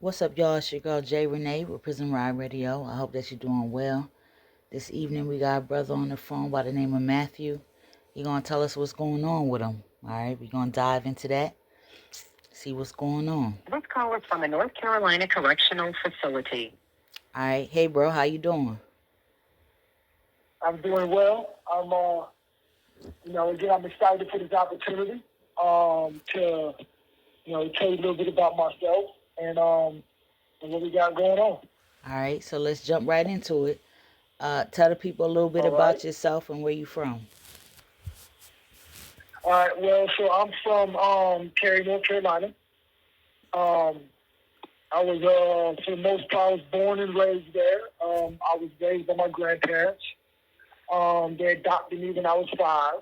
What's up, y'all? It's your girl Jay Renee with Prison Ride Radio. I hope that you're doing well. This evening we got a brother on the phone by the name of Matthew. He gonna tell us what's going on with him. All right, we gonna dive into that, see what's going on. This call is from the North Carolina Correctional Facility. All right, hey bro, how you doing? I'm doing well. Again, I'm excited for this opportunity to, tell you a little bit about myself and what we got going on. All right, so let's jump right into it. Tell the people a little bit All right. about yourself and where you from. All right. Well, so I'm from Cary, North Carolina. Um, I was, for the most part, I was born and raised there. I was raised by my grandparents. They adopted me when I was 5.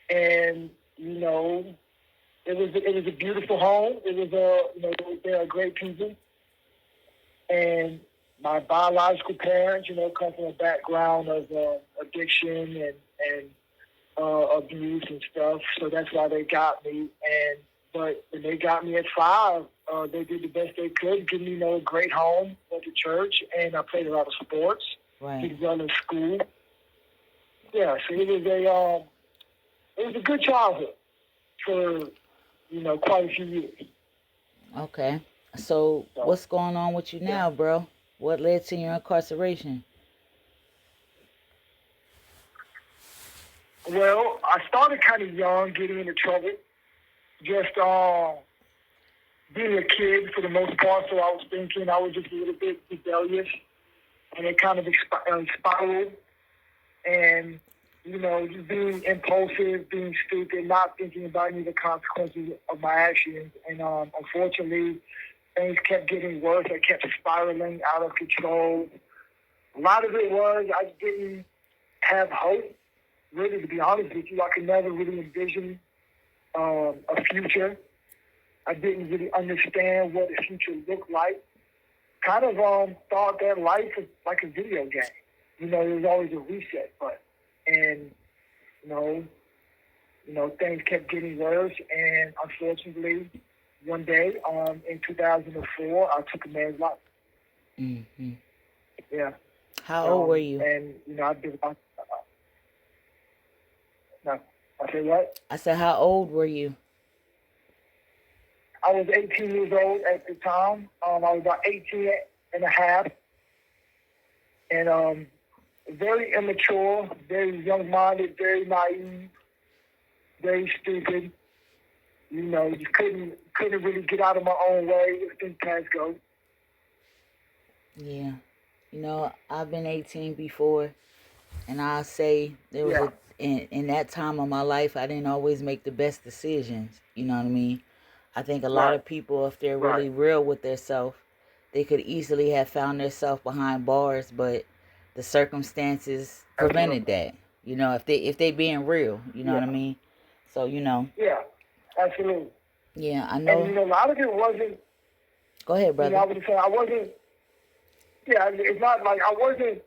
And it was a beautiful home. It was they are great people. And my biological parents, come from a background of addiction and abuse and stuff. So that's why they got me. But when they got me at 5, they did the best they could, give me a great home, went to church, and I played a lot of sports. Right. Did well in school. Yeah, so it was a good childhood for quite a few years. Okay. So what's going on with you now, bro? What led to your incarceration? Well, I started kind of young, getting into trouble. Just being a kid for the most part, so I was thinking I was just a little bit rebellious, and it kind of spiraled. And, just being impulsive, being stupid, not thinking about any of the consequences of my actions. And unfortunately, things kept getting worse. I kept spiraling out of control. A lot of it was I didn't have hope, really, to be honest with you. I could never really envision a future. I didn't really understand what the future looked like. Kind of thought that life was like a video game. There was always a reset button. And, things kept getting worse. And unfortunately, one day in 2004, I took a man's life. Mm-hmm. Yeah. How old were you? And, I did. No, I said what? I said, how old were you? I was 18 years old at the time. I was about 18 and a half. And very immature, very young-minded, very naive, very stupid. Just couldn't really get out of my own way if things past go. Yeah. I've been 18 before, and I'll say there was in that time of my life, I didn't always make the best decisions. You know what I mean? I think a lot of people, if they're really real with themselves, they could easily have found themselves behind bars, but the circumstances prevented that. If they being real, you know what I mean? So, Yeah, absolutely. Yeah, I know. And, a lot of it wasn't... Go ahead, brother. I would say I wasn't... Yeah, it's not like I wasn't...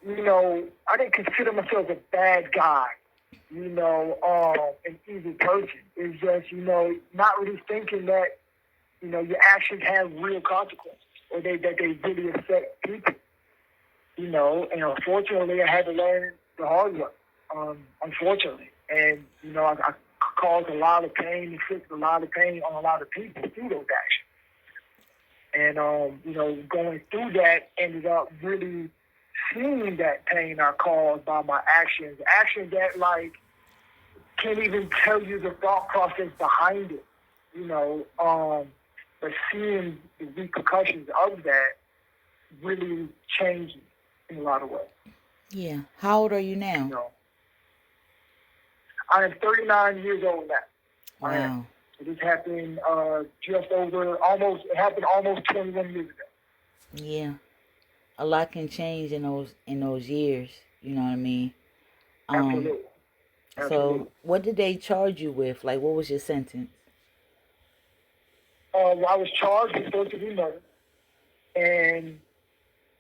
I didn't consider myself a bad guy, an evil person. It's just, not really thinking that, your actions have real consequences or that they really affect people, and unfortunately I had to learn the hard way, unfortunately. And, I caused a lot of pain, inflicted a lot of pain on a lot of people through those actions. And, going through that ended up really seeing that pain I caused by my actions that, like, can't even tell you the thought process behind it, but seeing the repercussions of that really changed me in a lot of ways. Yeah. How old are you now? I am 39 years old now. Wow. This happened it happened almost 21 years ago. Yeah. A lot can change in those years, you know what I mean? Absolutely. So what did they charge you with? Like, what was your sentence? I was charged with first-degree murder, and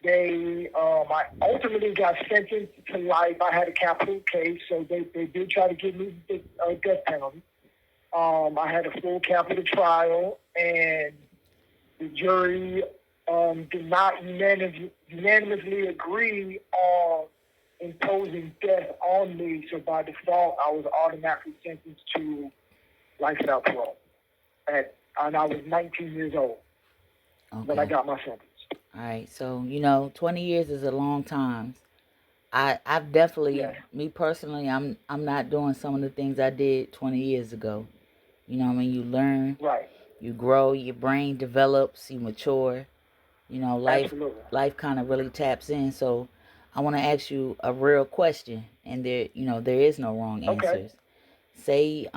I ultimately got sentenced to life. I had a capital case, so they did try to give me the death penalty. I had a full capital trial, and the jury did not unanimously agree on imposing death on me. So by default, I was automatically sentenced to life without parole. And I was 19 years old when I Okay. got my sentence. All right. So, 20 years is a long time. I've definitely, Yes. me personally, I'm not doing some of the things I did 20 years ago. You know what I mean? You learn, Right. you grow, your brain develops, you mature. Life Absolutely. life kind of really taps in. So I want to ask you a real question, and there is no wrong Okay. answers. Say,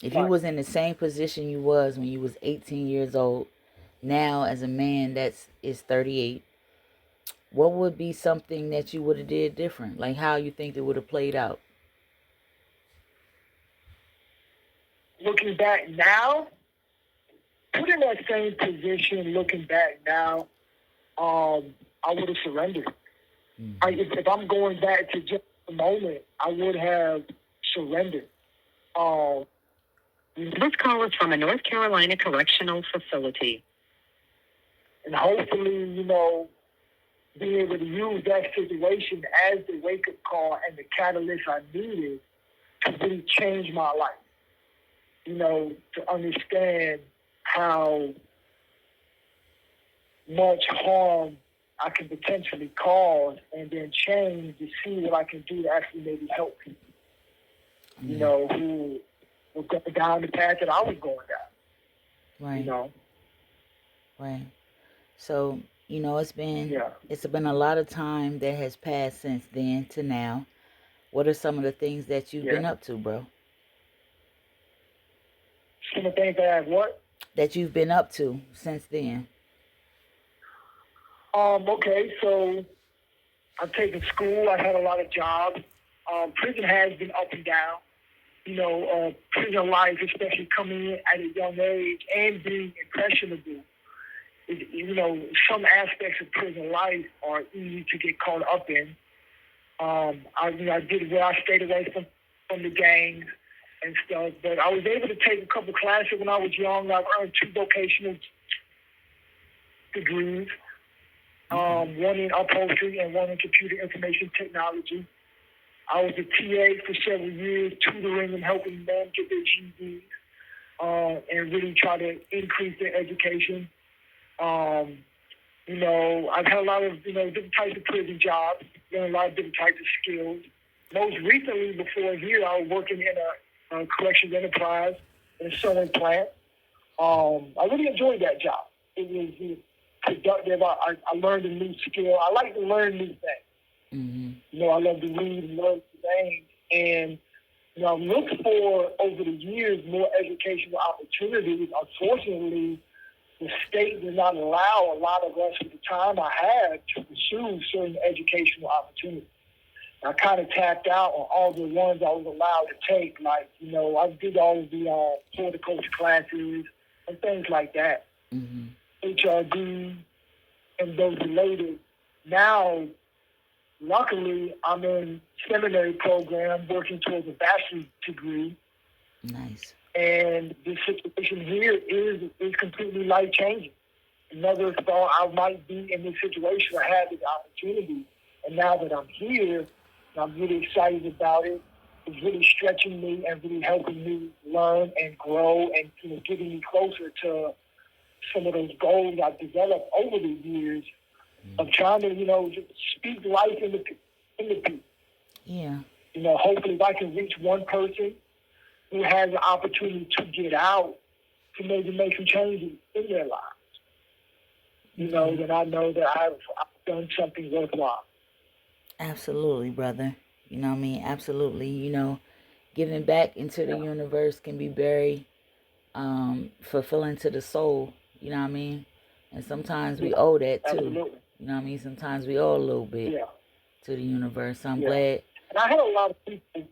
if you Right. was in the same position you was when you was 18 years old, now as a man is 38, what would be something that you would have did different? Like how you think it would have played out? Looking back now, put in that same position, looking back now, I would have surrendered. Mm-hmm. If I'm going back to just a moment, I would have surrendered. Um, This call is from a North Carolina correctional facility. and hopefully, being able to use that situation as the wake-up call and the catalyst I needed to really change my life. To understand how much harm I can potentially cause, and then change to see what I can do to actually maybe help people, who were going down the path that I was going Right. down, Right. So, it's been Yeah. it's been a lot of time that has passed since then to now. What are some of the things that you've Yeah. been up to, bro? Some of the things that I have what? That you've been up to since then? Okay, so I've taken school. I had a lot of jobs. Prison has been up and down. Prison life, especially coming in at a young age and being impressionable, some aspects of prison life are easy to get caught up in. I did well. I stayed away from the gangs and stuff, but I was able to take a couple classes when I was young. I've earned 2 vocational degrees, one in upholstery and one in computer information technology. I was a TA for several years, tutoring and helping men get their GEDs, and really try to increase their education. I've had a lot of, different types of prison jobs, learned a lot of different types of skills. Most recently, before here, I was working in a corrections enterprise in a sewing plant. I really enjoyed that job. It was productive. I learned a new skill. I like to learn new things. Mm-hmm. I love to read and learn new things. And, I've looked for, over the years, more educational opportunities. Unfortunately, the state did not allow a lot of us at the time I had to pursue certain educational opportunities. I kind of tapped out on all the ones I was allowed to take. Like, I did all of the horticulture classes and things like that. Mm-hmm. HRD and those related. Now, luckily, I'm in seminary program working towards a bachelor's degree. Nice. And this situation here is completely life-changing. Never thought I might be in this situation. I had this opportunity. And now that I'm here, I'm really excited about it. It's really stretching me and really helping me learn and grow and getting me closer to some of those goals I've developed over the years of trying to, just speak life into people. Yeah. Hopefully if I can reach one person who has the opportunity to get out, to maybe make some changes in their lives, then I know that I've done something worthwhile. Absolutely, brother. You know what I mean? Absolutely. Giving back into the universe can be very fulfilling to the soul. You know what I mean? And sometimes we owe that too. Absolutely. You know what I mean? Sometimes we owe a little bit to the universe. So I'm glad. And I had a lot of people.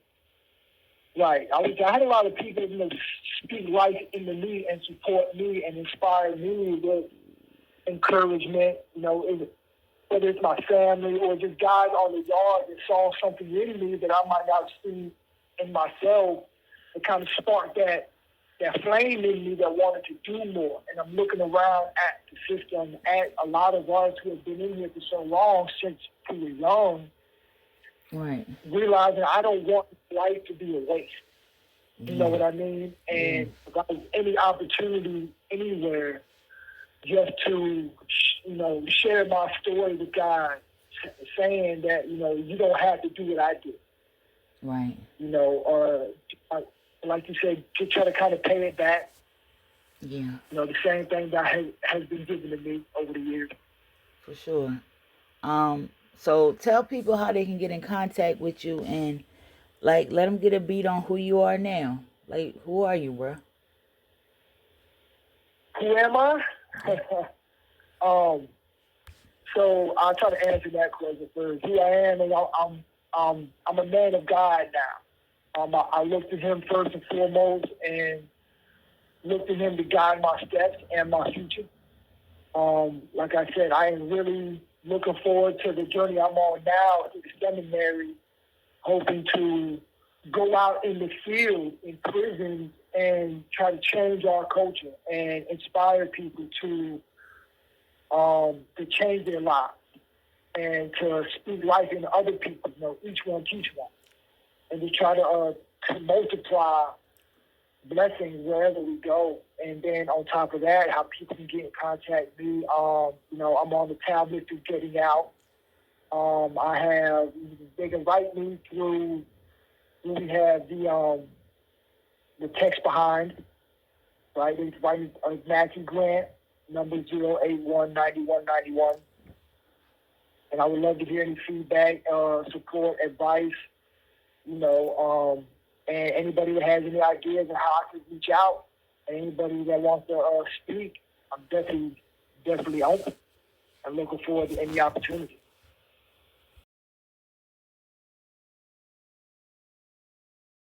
Right. I had a lot of people, speak life into me and support me and inspire me with encouragement. Whether it's my family or just guys on the yard that saw something in me that I might not see in myself, it kind of sparked that that flame in me that wanted to do more. And I'm looking around at the system, at a lot of us who have been in here for so long, since we were young, Right. realizing I don't want life to be a waste. You know what I mean? Yeah. And if there's any opportunity anywhere just to, share my story with God, saying that, you don't have to do what I did. Right. Or like you said, to try to kind of pay it back. Yeah. The same thing that has been given to me over the years. For sure. So tell people how they can get in contact with you and, like, let them get a beat on who you are now. Like, who are you, bro? Who am I? So I'll try to answer that question first. Who I am, and I'm a man of God now. I look to Him first and foremost, and look to Him to guide my steps and my future. Like I said, I am really looking forward to the journey I'm on now to the seminary, hoping to go out in the field, in prisons, and try to change our culture and inspire people to change their lives and to speak life into other people. Each one teach one, and to try to multiply blessings wherever we go. And then on top of that, how people can get in contact with me. I'm on the tablet through Getting Out. I have, they can write me through, we have the text behind, right? They can write me Matthew Grant, number 081-9191. And I would love to hear any feedback, support, advice, and anybody that has any ideas on how I could reach out, and anybody that wants to speak, I'm definitely open. I'm looking forward to any opportunity.